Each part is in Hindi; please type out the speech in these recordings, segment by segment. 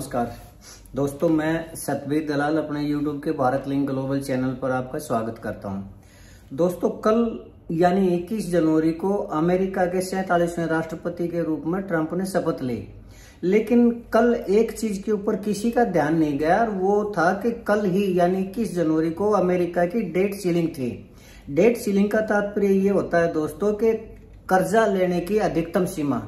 नमस्कार दोस्तों, मैं सतबीर दलाल अपने YouTube के भारत लिंक ग्लोबल चैनल पर आपका स्वागत करता हूं। दोस्तों, कल यानी 21 जनवरी को अमेरिका के 47वें राष्ट्रपति के रूप में ट्रंप ने शपथ ली। लेकिन कल एक चीज के ऊपर किसी का ध्यान नहीं गया और वो था कि कल ही यानी 21 जनवरी को अमेरिका की डेट सीलिंग थी। डेट सीलिंग का तात्पर्य ये होता है दोस्तों कि कर्जा लेने की अधिकतम सीमा,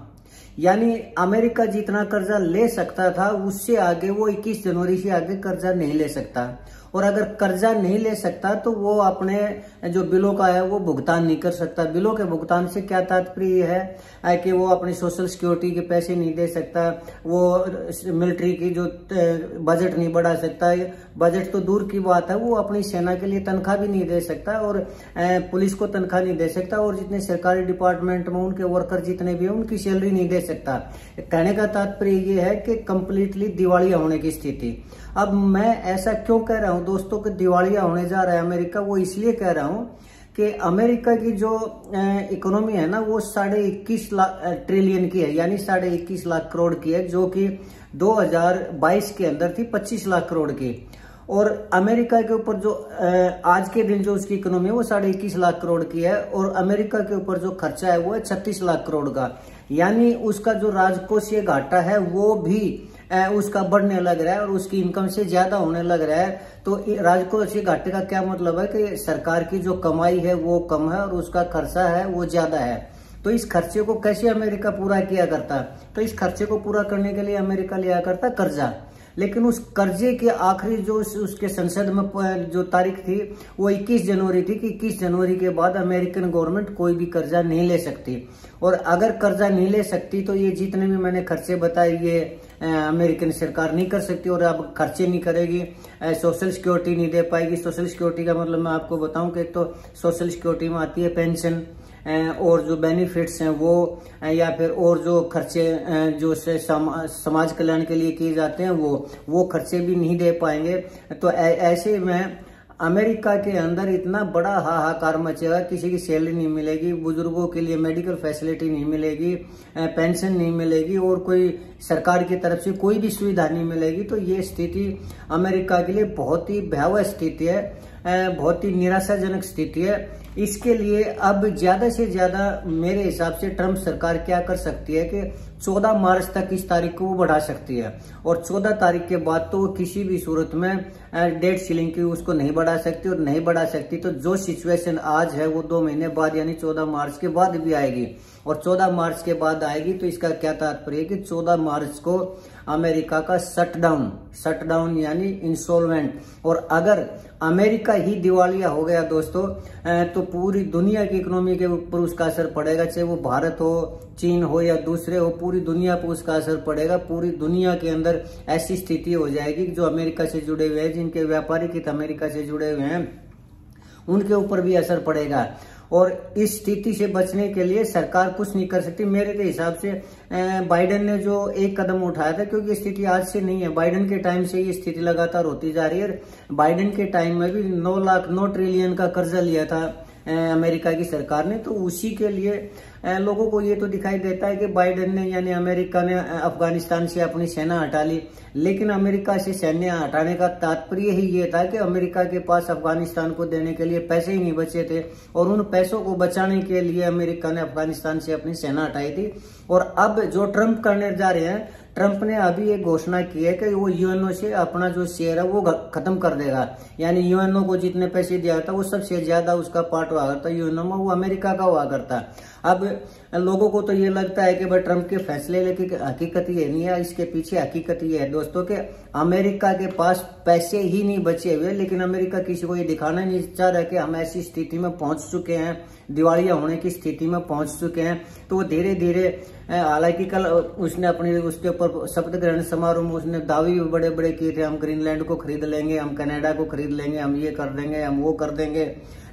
यानी अमेरिका जितना कर्जा ले सकता था उससे आगे वो 21 जनवरी से आगे कर्जा नहीं ले सकता। और अगर कर्जा नहीं ले सकता तो वो अपने जो बिलों का है वो भुगतान नहीं कर सकता। बिलों के भुगतान से क्या तात्पर्य है कि वो अपनी सोशल सिक्योरिटी के पैसे नहीं दे सकता, वो मिलिट्री की जो बजट नहीं बढ़ा सकता, बजट तो दूर की बात है, वो अपनी सेना के लिए तनख्वाह भी नहीं दे सकता और पुलिस को तनख्वाह नहीं दे सकता और जितने सरकारी डिपार्टमेंट में उनके वर्कर जितने भी हैं उनकी सैलरी नहीं दे सकता। कहने का तात्पर्य ये है कि कंप्लीटली दिवालिया होने की स्थिति। अब मैं ऐसा क्यों कह रहा हूं दोस्तों कि दिवालिया होने जा रहा है अमेरिका, वो इसलिए कह रहा हूं कि अमेरिका की जो इकोनॉमी है ना वो 21.5 लाख ट्रिलियन की है, यानी 21.5 लाख करोड़ की है, जो कि 2022 के अंदर थी 25 लाख करोड़ की। और अमेरिका के ऊपर जो आज के दिन जो उसकी इकोनॉमी है वो 21.5 लाख करोड़ की है और अमेरिका के ऊपर जो खर्चा है वो है 36 लाख करोड़ का। यानी उसका जो राजकोषीय घाटा है वो भी उसका बढ़ने लग रहा है और उसकी इनकम से ज्यादा होने लग रहा है। तो राजकोषीय घाटे का क्या मतलब है कि सरकार की जो कमाई है वो कम है और उसका खर्चा है वो ज्यादा है। तो इस खर्चे को कैसे अमेरिका पूरा किया करता? तो इस खर्चे को पूरा करने के लिए अमेरिका लिया करता कर्जा। लेकिन उस कर्जे के आखिरी जो उसके संसद में जो तारीख थी वो 21 जनवरी थी कि 21 जनवरी के बाद अमेरिकन गवर्नमेंट कोई भी कर्जा नहीं ले सकती। और अगर कर्जा नहीं ले सकती तो ये जितने भी मैंने खर्चे बताए ये अमेरिकन सरकार नहीं कर सकती और अब खर्चे नहीं करेगी, सोशल सिक्योरिटी नहीं दे पाएगी। सोशल सिक्योरिटी का मतलब मैं आपको बताऊं कि तो सोशल सिक्योरिटी में आती है पेंशन और जो बेनिफिट्स हैं वो, या फिर और जो खर्चे जो से समाज कल्याण के लिए किए जाते हैं वो खर्चे भी नहीं दे पाएंगे। तो ऐसे में अमेरिका के अंदर इतना बड़ा हाहाकार मचेगा, किसी की सैलरी नहीं मिलेगी, बुजुर्गों के लिए मेडिकल फैसिलिटी नहीं मिलेगी, पेंशन नहीं मिलेगी और कोई सरकार की तरफ से कोई भी सुविधा नहीं मिलेगी। तो ये स्थिति अमेरिका के लिए बहुत ही भयावह स्थिति है, बहुत ही निराशाजनक स्थिति है। इसके लिए अब ज्यादा से ज्यादा मेरे हिसाब से ट्रंप सरकार क्या कर सकती है कि 14 मार्च तक इस तारीख को वो बढ़ा सकती है और 14 तारीख के बाद तो वो किसी भी सूरत में डेट सीलिंग की उसको नहीं बढ़ा सकती और नहीं बढ़ा सकती तो जो सिचुएशन आज है वो 2 महीने बाद यानी 14 मार्च के बाद भी आएगी। और 14 मार्च के बाद आएगी तो इसका क्या तात्पर्य है कि 14 मार्च को अमेरिका का शटडाउन यानी इंसॉल्वेंट। और अगर अमेरिका ही दिवालिया हो गया दोस्तों तो पूरी दुनिया की इकोनॉमी के ऊपर उसका असर पड़ेगा, चाहे वो भारत हो, चीन हो या दूसरे हो, पूरी दुनिया पर उसका असर पड़ेगा। पूरी दुनिया के अंदर ऐसी स्थिति हो जाएगी जो अमेरिका से जुड़े हुए हैं, जिनके व्यापारिक हित अमेरिका से जुड़े हुए हैं, उनके ऊपर भी असर पड़ेगा। और इस स्थिति से बचने के लिए सरकार कुछ नहीं कर सकती। मेरे हिसाब से बाइडेन ने जो एक कदम उठाया था, क्योंकि स्थिति आज से नहीं है, बाइडेन के टाइम से ये स्थिति लगातार होती जा रही है। बाइडेन के टाइम में भी 9 ट्रिलियन का कर्जा लिया था अमेरिका की सरकार ने। तो उसी के लिए लोगों को ये तो दिखाई देता है कि बाइडेन ने यानी अमेरिका ने अफगानिस्तान से अपनी सेना हटा ली। लेकिन अमेरिका से सैन्य हटाने का तात्पर्य ही ये था कि अमेरिका के पास अफगानिस्तान को देने के लिए पैसे ही नहीं बचे थे और उन पैसों को बचाने के लिए अमेरिका ने अफगानिस्तान से अपनी सेना हटाई थी। और अब जो ट्रंप करने जा रहे हैं, ट्रंप ने अभी एक घोषणा की है कि वो यूएनओ से अपना जो शेयर है वो खत्म कर देगा। यानी यूएनओ को जितने पैसे दिया था वो सबसे ज्यादा उसका पार्ट हुआ करता यूएनओ में वो अमेरिका का हुआ करता। अब लोगों को तो ये लगता है कि भाई ट्रंप के फैसले लेकिन हकीकत ये नहीं है। इसके पीछे हकीकत ये है दोस्तों कि अमेरिका के पास पैसे ही नहीं बचे हुए, लेकिन अमेरिका किसी को ये दिखाना नहीं चाह रहा कि हम ऐसी स्थिति में पहुंच चुके हैं, दिवालिया होने की स्थिति में पहुंच चुके हैं। तो वो धीरे धीरे, हालांकि कल उसने अपने उसके ऊपर शपथ ग्रहण समारोह में उसने दावे भी बड़े बड़े किए थे, हम ग्रीनलैंड को खरीद लेंगे, हम कनाडा को खरीद लेंगे, हम ये कर देंगे, हम वो कर देंगे।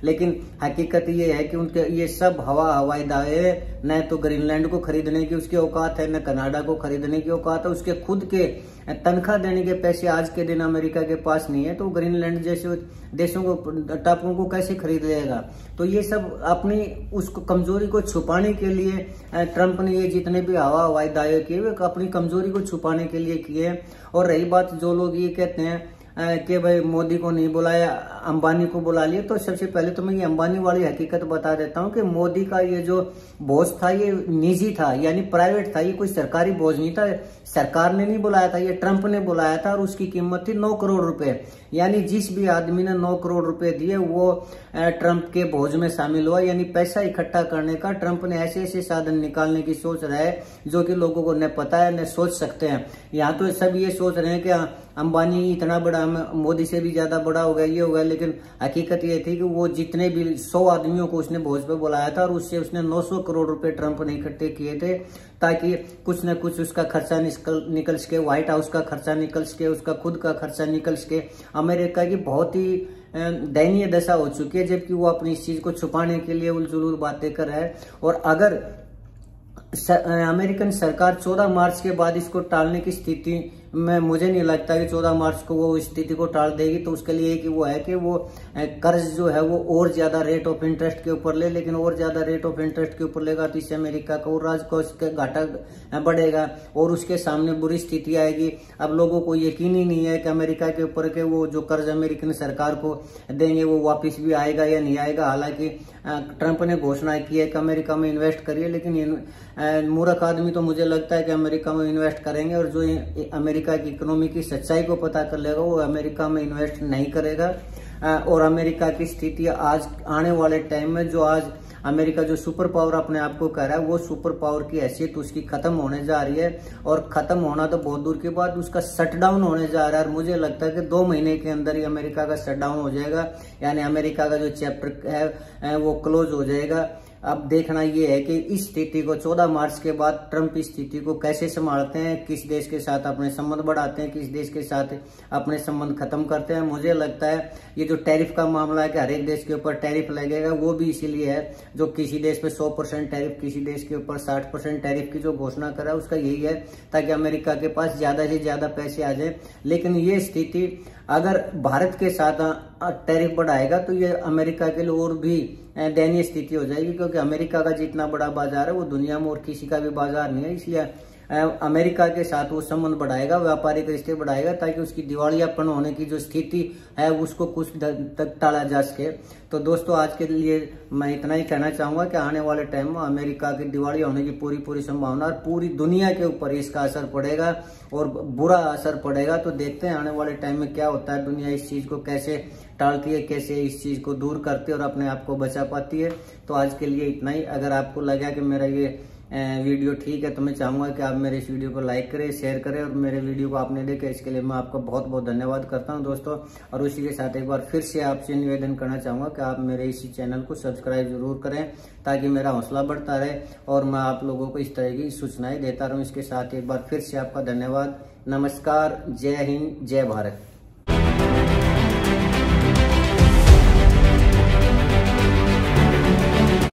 लेकिन हकीकत ये है कि उनके ये सब हवाई दावे, न तो ग्रीनलैंड को खरीदने की उसकी औकात है, न कनाडा को खरीदने की औकात है, उसके खुद के तनख्वाह देने के पैसे आज के दिन अमेरिका के पास नहीं है, तो ग्रीनलैंड जैसे देशों को, टापुओं को कैसे खरीद लेगा। तो ये सब अपनी उसको कमजोरी को छुपाने के लिए ट्रंप ने ये जितने भी हवाई दावे किए वे अपनी कमजोरी को छुपाने के लिए किए। और रही बात जो लोग ये कहते हैं कि भाई मोदी को नहीं बुलाया, अंबानी को बुला लिया, तो सबसे पहले तो मैं ये अंबानी वाली हकीकत बता देता हूँ कि मोदी का ये जो बोझ था ये निजी था, यानी प्राइवेट था, ये कोई सरकारी बोझ नहीं था। सरकार ने नहीं बुलाया था, ये ट्रंप ने बुलाया था और उसकी कीमत थी 9 करोड़ रुपए। यानी जिस भी आदमी ने 9 करोड़ रुपए दिए वो ट्रंप के बोझ में शामिल हुआ। यानी पैसा इकट्ठा करने का ट्रंप ने ऐसे ऐसे साधन निकालने की सोच रहा है जो कि लोगों को न पता है न सोच सकते हैं। यहाँ तो सब ये सोच रहे हैं कि अंबानी इतना बड़ा, मोदी से भी ज्यादा बड़ा हो गया, ये हो गया, लेकिन हकीकत ये थी कि वो जितने भी 100 आदमियों को उसने भोज पे बुलाया था और उससे उसने 900 करोड़ रुपए ट्रंप ने इकट्ठे किए थे ताकि कुछ न कुछ उसका खर्चा निकल सके, व्हाइट हाउस का खर्चा निकल सके, उसका खुद का खर्चा निकल सके। अमेरिका की बहुत ही दयनीय दशा हो चुकी है, जबकि वो अपनी इस चीज को छुपाने के लिए उलझुल बातें कर रहा है। और अगर अमेरिकन सरकार 14 मार्च के बाद इसको टालने की स्थिति में, मुझे नहीं लगता कि 14 मार्च को वो स्थिति को टाल देगी, तो उसके लिए कि वो है कि वो कर्ज जो है वो और ज्यादा रेट ऑफ इंटरेस्ट के ऊपर ले, लेकिन और ज्यादा रेट ऑफ इंटरेस्ट के ऊपर लेगा तो इससे अमेरिका का और राजकोष का घाटा बढ़ेगा और उसके सामने बुरी स्थिति आएगी। अब लोगों को यकीन ही नहीं है कि अमेरिका के ऊपर के वो जो कर्ज अमेरिकन सरकार को देंगे वो वापिस भी आएगा या नहीं आएगा। हालांकि ट्रंप ने घोषणा की है कि अमेरिका में इन्वेस्ट करिए, लेकिन मूर्ख आदमी तो मुझे लगता है कि अमेरिका में इन्वेस्ट करेंगे और जो अमेरिका की इकोनॉमी की सच्चाई को पता कर लेगा वो अमेरिका में इन्वेस्ट नहीं करेगा। और अमेरिका की स्थिति आज आने वाले टाइम में, जो आज अमेरिका जो सुपर पावर अपने आप को कह रहा है, वो सुपर पावर की हैसियत उसकी खत्म होने जा रही है। और खत्म होना तो बहुत दूर के बाद उसका शटडाउन होने जा रहा है। और मुझे लगता है कि 2 महीने के अंदर ही अमेरिका का शटडाउन हो जाएगा, यानी अमेरिका का जो चैप्टर है वो क्लोज हो जाएगा। अब देखना ये है कि इस स्थिति को 14 मार्च के बाद ट्रंप इस स्थिति को कैसे संभालते हैं, किस देश के साथ अपने संबंध बढ़ाते हैं, किस देश के साथ अपने संबंध खत्म करते हैं। मुझे लगता है ये जो टैरिफ का मामला है कि हर एक देश के ऊपर टैरिफ लगेगा, वो भी इसीलिए है जो किसी देश पे 100% टैरिफ, किसी देश के ऊपर 60% टैरिफ की जो घोषणा करा है उसका यही है ताकि अमेरिका के पास ज्यादा से ज्यादा पैसे आ जाए। लेकिन ये स्थिति अगर भारत के साथ टैरिफ बढ़ाएगा तो ये अमेरिका के लिए और भी दयनीय स्थिति हो जाएगी, क्योंकि अमेरिका का जितना बड़ा बाजार है वो दुनिया में और किसी का भी बाजार नहीं है। इसलिए अमेरिका के साथ वो संबंध बढ़ाएगा, व्यापारिक रिश्ते बढ़ाएगा ताकि उसकी दिवालियापन होने की जो स्थिति है उसको कुछ तक टाला जा सके। तो दोस्तों आज के लिए मैं इतना ही कहना चाहूंगा कि आने वाले टाइम में अमेरिका की दिवालिया होने की पूरी संभावना और पूरी दुनिया के ऊपर इसका असर पड़ेगा और बुरा असर पड़ेगा। तो देखते हैं आने वाले टाइम में क्या होता है, दुनिया इस चीज को कैसे टालती है, कैसे इस चीज को दूर करती है और अपने आप को बचा पाती है। तो आज के लिए इतना ही। अगर आपको लगा कि मेरा ये वीडियो ठीक है तो मैं चाहूंगा कि आप मेरे इस वीडियो को लाइक करें, शेयर करें और मेरे वीडियो को आपने देखा इसके लिए मैं आपका बहुत बहुत धन्यवाद करता हूं दोस्तों। और उसी के साथ एक बार फिर से आपसे निवेदन करना चाहूंगा कि आप मेरे इसी चैनल को सब्सक्राइब जरूर करें ताकि मेरा हौसला बढ़ता रहे और मैं आप लोगों को इस तरह की सूचनाएं देता रहूं। इसके साथ एक बार फिर से आपका धन्यवाद। नमस्कार, जय हिंद, जय भारत।